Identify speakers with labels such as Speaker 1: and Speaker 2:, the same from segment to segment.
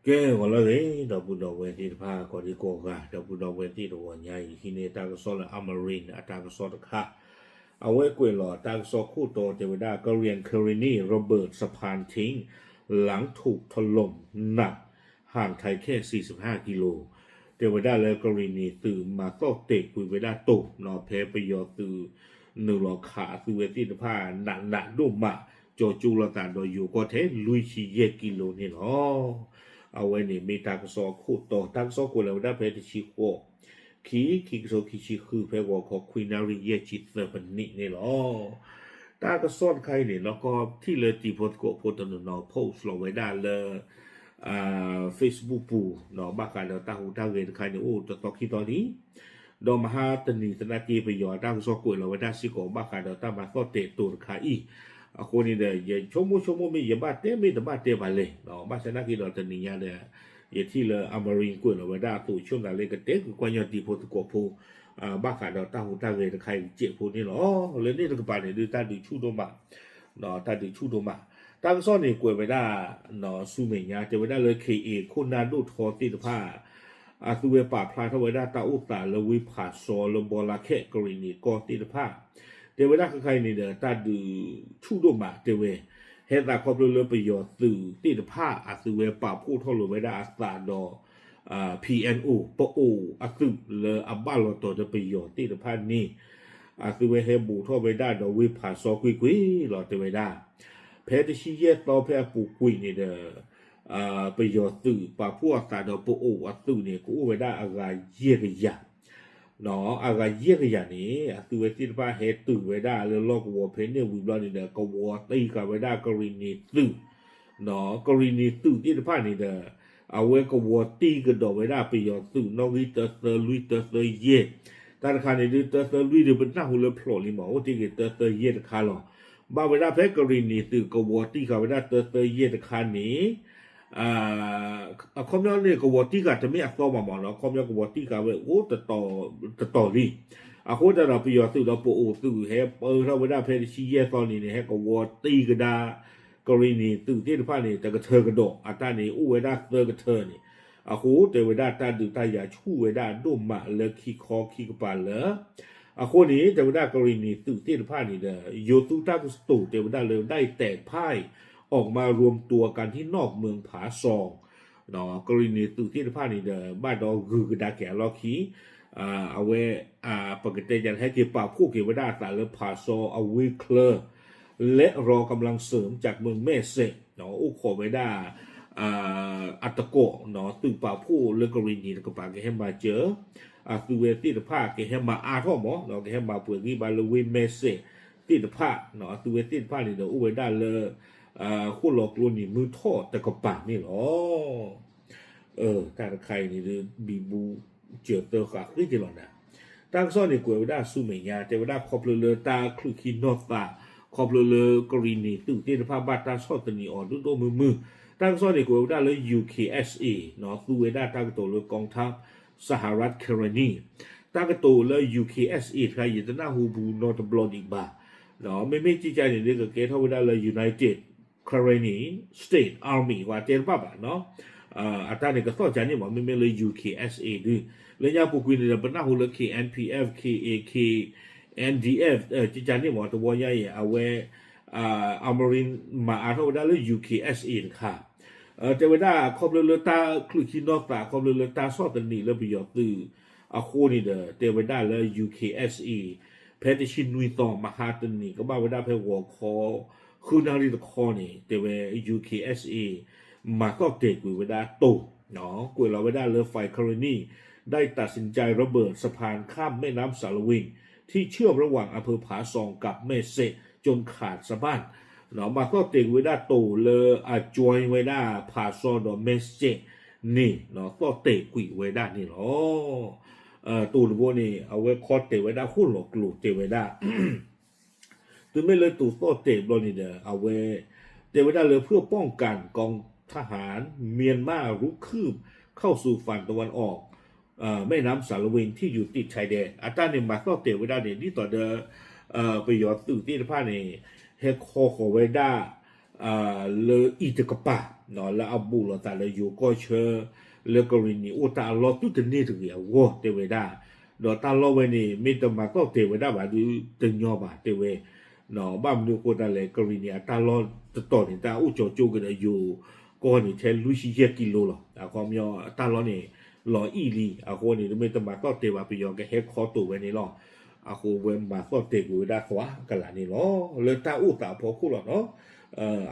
Speaker 1: Ke wala le da bu do we ti pa ko di ko ga da bu do we ti do wa nya yi hi ne ta ko so la amarin ata ko so ta kha a we kwe lo ta ko soคู่โตเทวดาก็เรียนเคอรินีโรเบิร์ตสะพานทิ้งหลังถูกถล่มหนักห่างไทยแค่45กิโลเทวดาและกรณีตื่นมาก็เตะคุยเวดาตกนอเพไปยอตื่นหนึ่งหลอขาคือเวทีผ้าหนักหนักดุมาโจจูละตาโดยอยู่ก็เทลุยชีเยกิโลนี่เนาะเอาไว้นี่มีตากซอคู่โตตากซอกูแล้วได้เพติชิโกคีโซคิชิคือเพวอของควีนารีเยจิตเซปันนี่นี่เนาะตากซอนใครเนี่ยแล้วก็ที่เลยตีโพสโกโพสต์นอโพสต์ลงไว้ได้เลยFacebook ปูเนาะบ้าการเราตาหูตาเงินใครเนี่ยโอ้ตอคิดตอนนี้ดอมหาตนีตนากีไปยอดตั้งซอกวยเราไว้ได้สิโกบ้าการเราตามาก็เตะตัวขาอีคนนี้เนี่ยอย่าชมไม่อย่าบ้าเตะไม่แต่บ้าเตะไปเลยเนาะบ้าชนะกีเราตนีเนี่ยอย่าที่เลยอเมริกาเราไว้ได้ตัวช่วงนั้นเลยก็เตะคือกวนยอดตีโพสโกปูบ้าการเราตาหูตาเงินใครเจ็บพูนี่เนาะเลยนี่เราก็ไปเนี่ยดูตาดูชูโดมาเนาะตาดูชูโดมาตั้งซ่อนในกวยไปได้เนาะซูเมียจะไปได้เลยเคคนนาดูทอติดผ้าตัวเวป่าพลายทว่าได้ตาอุตาเลวิผาโซลบอลาแค่กรณีกอติดผ้าเดี๋ยวได้ใครนี่เด้อตาดูชูโดมาเดี๋ยวเห็นตาครอบเรือไปยอสื่อติดผ้าตัวเวป่าพูดทอลไว้ได้อัตราดอPNO ปโอตุเลอับบาลตัวจะไปยอติดผ้านี่ตัวเวเฮบูทอไว้ได้ดอวิผาโซกุยหลอดไว้ได้เพชรชี้เย่ต่อเพชรปูกุยนี่เด้อไปยอตื่ป่าพวกตาดอปโออัตุเนี่ยกูไว้ได้อะไรเยี่ยกยาเนาะอะไรเยี่ยกยานี่ตัวเวทีป้าเฮตื่ไว้ได้แล้วลอกวัวเพชรเนี่ยวิบลอนี่เด้อก็วัวตีกันไว้ได้กรณีตื่เนาะกรณีตื่ที่ป้านี่เด้อเอาไว้ก็วัวตีกันดอกไว้ได้ไปยอตื่นอกวิเตอร์ลุยเตอร์เย่แต่ละครั้งนี่เตอร์ลุยเดี๋ยวเป็นหน้าหุ่นเลยโผล่ลิมอที่เตอร์เย่ตะคาหรอบาเวลาเพกรีนีตือกวอตีกับเวลาเตอเยตคานี้คอมยอนเนี่ยกวอตีกับจะไม่อักษรมาบอกเนาะคอมยอนกวอตีกับเวโอ้ต่อลีโคจะเราไปยอตือเราปูตือเฮเราเวลาเพดิชีเยตอนนี้เนี่ยกวอตีก็ได้กรีนีตือที่ที่ผ่านนี่แต่ก็เธอกระโดดอัตรานี่อู้เวลาเธอก็เธอนี่โคแต่เวลาตาดูตาอยาชู่เวลาดุมมาเลยขี้คอขี้กระปานเลยคนนี้เทวดากรณีตื่นเต้นผ้านี่เด้อโยตุตากุสตูเทวดาเลยได้แตกพ่ายออกมารวมตัวกันที่นอกเมืองผาซองเนาะกรณีตื่นเต้นผ้านี่เด้อบ้านดอกคือกระดาแก่ลอคีเอาไว้ปกติยันให้เกี่ยวกับผู้เทวดาแต่ละผาซอเอาไว้เคลและรอกำลังเสริมจากเมืองเมเสเนาะอุโคไว้ได้อัตโกเนาะตื่นป่าผู้เรื่องกรณีกับป่าแกให้มาเจอตัวเวทีผ้าแกให้มาท่อหมอเนาะแกให้มาเปลือกนี้บาลเวเมเสติดผ้าเนาะตัวเวทีผ้านี่เดี๋ยวอุ้ยได้เลยคู่หลอกลวงนี่มือทอดแต่กับปากนี่หรอถ้าใครนี่บีบูเจือเตอขาขึ้นจีหรอนะตั้งซ่อนในกวยได้สู้ไม่ยาแต่ว่าได้ขอบเรือตาคลุกขีนอตาขอบเรือกรีนีตื่นเต้นผ้าบาตาชอบตนีอ่อนด้วยมือตั้งซ่อนในกวยได้เลย UKSA เนาะตัวเวด้าตั้งตัวเรือกองทัพสหรัฐแคนาดาตั้งตัวเลย UKSA ใครอยู่ที่หน้าฮูบูนอตบลอนอีกบ้าเนาะไม่จีใจเนี่ยเด็กเกตเท่าได้เลย United Canadian State Army ว่าเจนป้าบ้าเนาะอัตราเนี่ยก็ต่อจากนี้ว่าไม่เลย UKSA ด้วยแล้วยังพวกคุณเนี่ยเป็นหน้าฮูเลย KNPF KAK NDF จีใจเนี่ยว่าตัวใหญ่เอาไว้อเมรินมาเท่าได้เลย UKSA ค่ะแต่เวลาคอมเรือตาคลุกขีนอกตาคอมเรือตาซอดตันนี่แล้วไปยอดตือโคนี่เด้อแต่เวลาเลย UKSA เพชรชินุยต่อมาหาตันนี่ก็บ้าเวลาเพชรหัวคอคือนาฬิกาคอนี่แต่เว UKSA มาก็เตะกุยเวลาโตเนาะกุยเราเวลาเรือไฟคาร์นีได้ตัดสินใจระเบิดสะพานข้ามแม่น้ำสารวิงที่เชื่อมระหว่างอำเภอผาซองกับแม่เสะจนขาดสะบั้นเนาะมาก็เต็งไว้ได้โตเลยจอยไว้ได้ผาซอดอเมสเจนี่เนาะก็เตะกุยไว้ได้นี่เนาะตูนพวกนี้เอาไว้คอเตะไว้ได้หุ้นหลอกหลุดเตะไว้ได้ตัวไม่เลยตูโตเตะบอลนี่เด้อเอาไว้เตะไว้ได้เลยเพื่อป้องกันกองทหารเมียนมารุกคืบเข้าสู่ฝั่งตะวันออกแม่น้ำสารวินที่อยู่ติดชายแดนอัตราเนี่ยมาก็เตะไว้ได้เนี่ยนี่ต่อเดอไปยอดตื่นที่ผ้าเนี่ยเฮคอขอไว้ได้ le i te kapa no la abu lo ta le yu ko che le ko ni o ta lo tu te ni tu ya wo te we da do ta lo we ni me ta ma ko te we da ba du te nyo ba te we no ba mu ko ta le ko ni ta lo to ni ta u jo jo ke de yu ko ni te lu shi ye kilo lo a ko myo ta lo ni lo i li a ko ni me ta ma ko te ba pi yo ke he ko tu we ni lo a ko we ma ko te ku da kwa ka la ni lo le ta u ta po ku lo no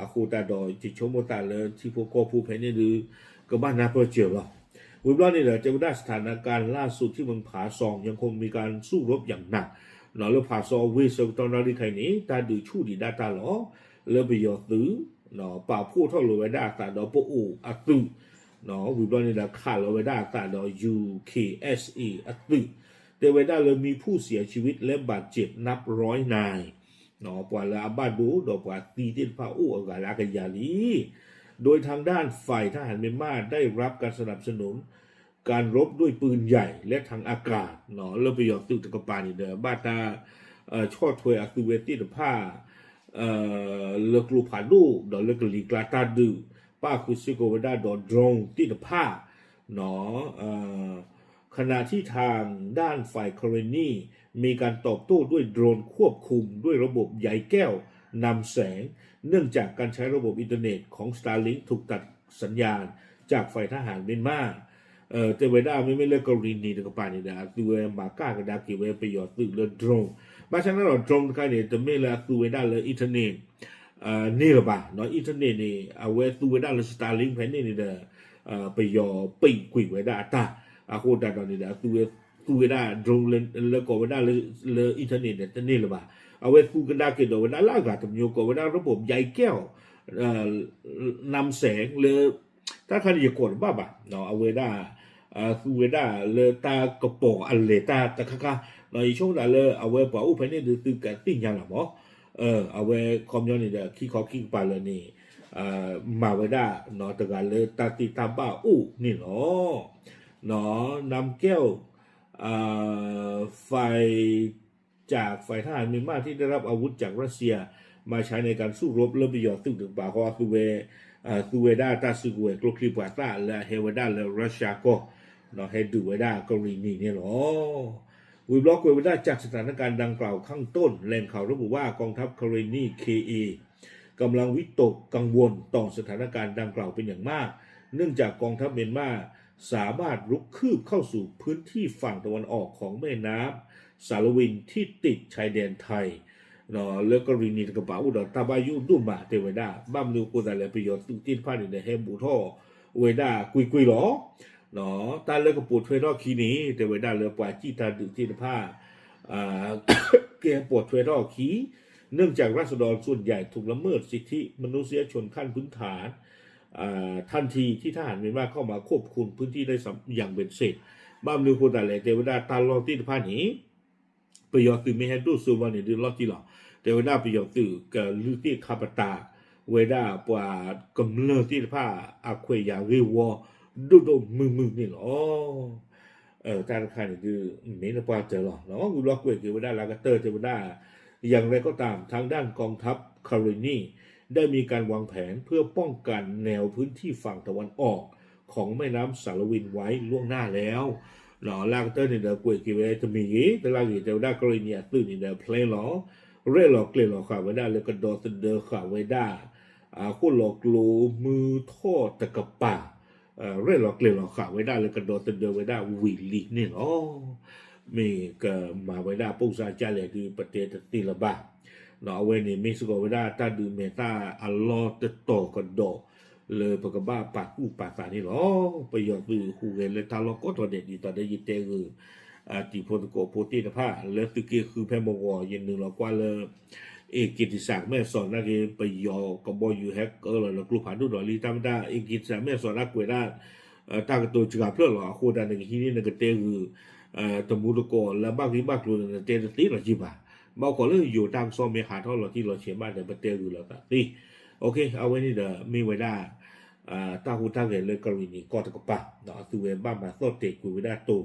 Speaker 1: အခုတတော့ဒီချုံမတလည်းချီဖို့ကောဖို့ဖဲနေလူကဘာနာပေါ်ကျော်လို့ဝိဘလနေတဲ့จังหวัดสถานการณ์ล่าสุดที่เมืองผาซองยังคงมีการสู้รบอย่างหนักเนาะแล้วผาซองเวสตอนนี้ใครนี้ตาดูชูดีดาตาหรอแล้วไปยอตื้อเนาะป่าพูดเท่าเลยได้ตาดอปอูอัตตุเนาะวิบลนี่ละขาเลยได้ตาดอ UKSE อัตตุแต่เวลาเลยมีผู้เสียชีวิตและบาดเจ็บนับร้อยนายเนาะปว่าละบาดูดอกว่าตีเต้นพาอูอากาลากยาลีโดยทางด้านฝ่ายทหารเมียนมาได้รับการสนับสนุนการรบด้วยปืนใหญ่และทางอากาศเนาะแล้วไปยอมตึกตะกปานี่เด้อบาตาชอดถวยอักเวติตผ้าเลือกลูผาดูดอกเลือกลีกลาตาดูป้าคือซิโกวดาดอดรงติตผ้าเนาะขณะที่ทางด้านฝ่ายคอเรนีมีการตอบโต้ด้วยโดรนควบคุมด้วยระบบใยแก้วนำแสงเนื่องจากการใช้ระบบอินเทอร์เน็ตของ Starlink ถูกตัดสัญญาณจากฝ่ายทหารเมียนมาแต่เวลาไม่เลิกกรณีนี้ก็ป่านนี้นะตัวมาก้าก็ได้เกี่ยวกับประโยชน์ตึกเรือโดรนมาฉะนั้นเราโดรนกันเนี่ยจะไม่ละตัวเวลาเลยอินเทอร์เน็ตนี่หรือเปล่าเนาะอินเทอร์เน็ตนี่เอาไว้ตัวเวลาเลย Starlink แผ่นนี้เนี่ยประโยชน์ปีกคุยไว้ได้ตาโคตรตอนนี้นะตัวเวลาโดรนแล้วก็เวลาเลยอินเทอร์เน็ตเนี่ยจะนี่หรือเปล่าเอาไว้คู่กันได้เกี่ยวกับเวลาล่ากาตมโยกับเวลาระบบใยแก้วนำแสงเลยถ้าใครอยากกดบ้าเนาะเอาไว้ได้คือเวลาเลยตากระป๋องอันเลตาตะค่ะในช่วงนั้นเลยเอาไว้ป่าอุปนิสัยตื่นกันติ้งยังหรอหมอเอาไว้คอมยอนนี่เด้อขี้ขอขี้ปลาเลยนี่มาไว้ได้เนาะแต่กันเลยตาติตาบ้านี่เนาะเนาะนำแก้วไฟจากฝ่ายทหารเมียนมาที่ได้รับอาวุธจากรัสเซียมาใช้ในการสู้รบเริ่มประโยชน์ตึกถึงป่าเพราะว่าคือเวด้าตาสึกเวกลคลิปวาตาและเฮวดาและรัสเซียก็เนาะให้ดูเวด้ากรณีนี่หรอวิบล็อกเวด้าจากสถานการณ์ดังกล่าวข้างต้นแหล่งข่าวระบุว่ากองทัพกรณี KA กำลังวิตกกังวลต่อสถานการณ์ดังกล่าวเป็นอย่างมากเนื่องจากกองทัพเมียนมาสามารถรุกคืบเข้าสู่พื้นที่ฝั่งตะวันออกของแม่น้ำสารวินที่ติดชายแดนไทยเนาะแล้วก็รีนีกระเป๋าอุดรตาบายุดุมาเทวดาบ้ามนูกูแต่ละประโยชน์ตุตินผ้าในเฮบูท่อเวดากุยหรอเนาะตาเลือกปูดเทรอคีนี้เทวดาเลือปล่อยจีตาดุตินผ้าเกี่ยปวดเทรอคีเนื่องจากราษฎรส่วนใหญ่ถูกละเมิดสิทธิมนุษยชนขั้นพื้นฐานทันทีที่ทหารเมียนมาเข้ามาควบคุมพื้นที่ได้อย่างเป็นเสร็จบ้ามนูกูแต่ละเทวดาตาลองตินผ้านี้ประโยชน์ตื่นไม่ให้ดูสูวันนี้ดูลอดที่หรอแต่เวลาประโยชน์ตื่นกับลือที่คาปตาเวลาปว่ากำเนิดที่ผ้าอาควยยาเรวดูมือนี่หรอตาใครนี่คือไม่น่าปว่าเจอหรอเนาะกูล็อกเวคือเวลาลากาเตอร์เวลาอย่างไรก็ตามทางด้านกองทัพคารินีได้มีการวางแผนเพื่อป้องกันแนวพื้นที่ฝั่งตะวันออกของแม่น้ำสารวินไว้ล่วงหน้าแล้วเนาะลากาเตอร์นี่เดากุยกี่เวจะมีแต่ลากีจะได้กรณีตื่นนี่เดาเพลย์หรอเร่หลอกเกลี่ยหลอกข่าวไว้ได้เลยก็ดอสเดอข่าวไว้ได้คู่หลอกลวงมือทอดตะกะป่าเร่หลอกเกลี่ยหลอกข่าวไว้ได้เลยก็ดอสเดอไว้ได้วิลีนี่หรอมีก็มาไว้ได้ปุ๊บซาจ่าเลยคือประเทศตีละบ้าเนาะเอาไว้นี่มีสกอไว้ได้ตาดูเมตาอัลลอฮ์จะต่อกันดอเลยปกบ้าปากอู้ปากตานี่หรอประโยชน์คือหูเงินเลยทาล็อกก็ตัวเด็ดดีตอนได้ยินเตอติโพตโกโพตีนผ้าแล้วตึกคือแพมวอยันหนึ่งเรากว่าเลยกิติศักดิ์แม่สอนนักเรียนไปยอกับบอยู่แฮกเกอร์เรากลุ่มผ่านดูดอลีตามได้กิติศักดิ์แม่สอนนักเวด้ตั้งตัวจุกาเพื่อหรอโคดันในที่นี้ในกเตคือตมุตโกแล้วบ้างที่บ้างตัวในเตนตีเราจีบบ้าขอเรื่องอยู่ตามซอมเมฆาเท่าเราที่เราเชื่อบ้านในประเทศคือเราตัดนี่โอเคเอาไว้นี่เด้อมีไว้ได้ตาหูตาเห็นเลยกรณีก็ตะกปะเนาะตัวเองบ้านมาโซเตกุยไว้ได้ตัว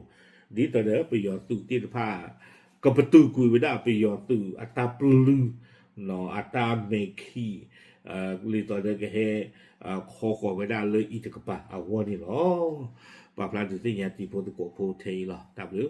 Speaker 1: ดีแต่เด้อประโยชน์ตุตินผ้ากับประตูกุยไว้ได้ประโยชน์ตุอัตตาปลือเนาะอัตตาเมคี li to de ke he kho we da le I te ka pa a wo ni lo pa pla tu ti nya ti po tu ko po te lo w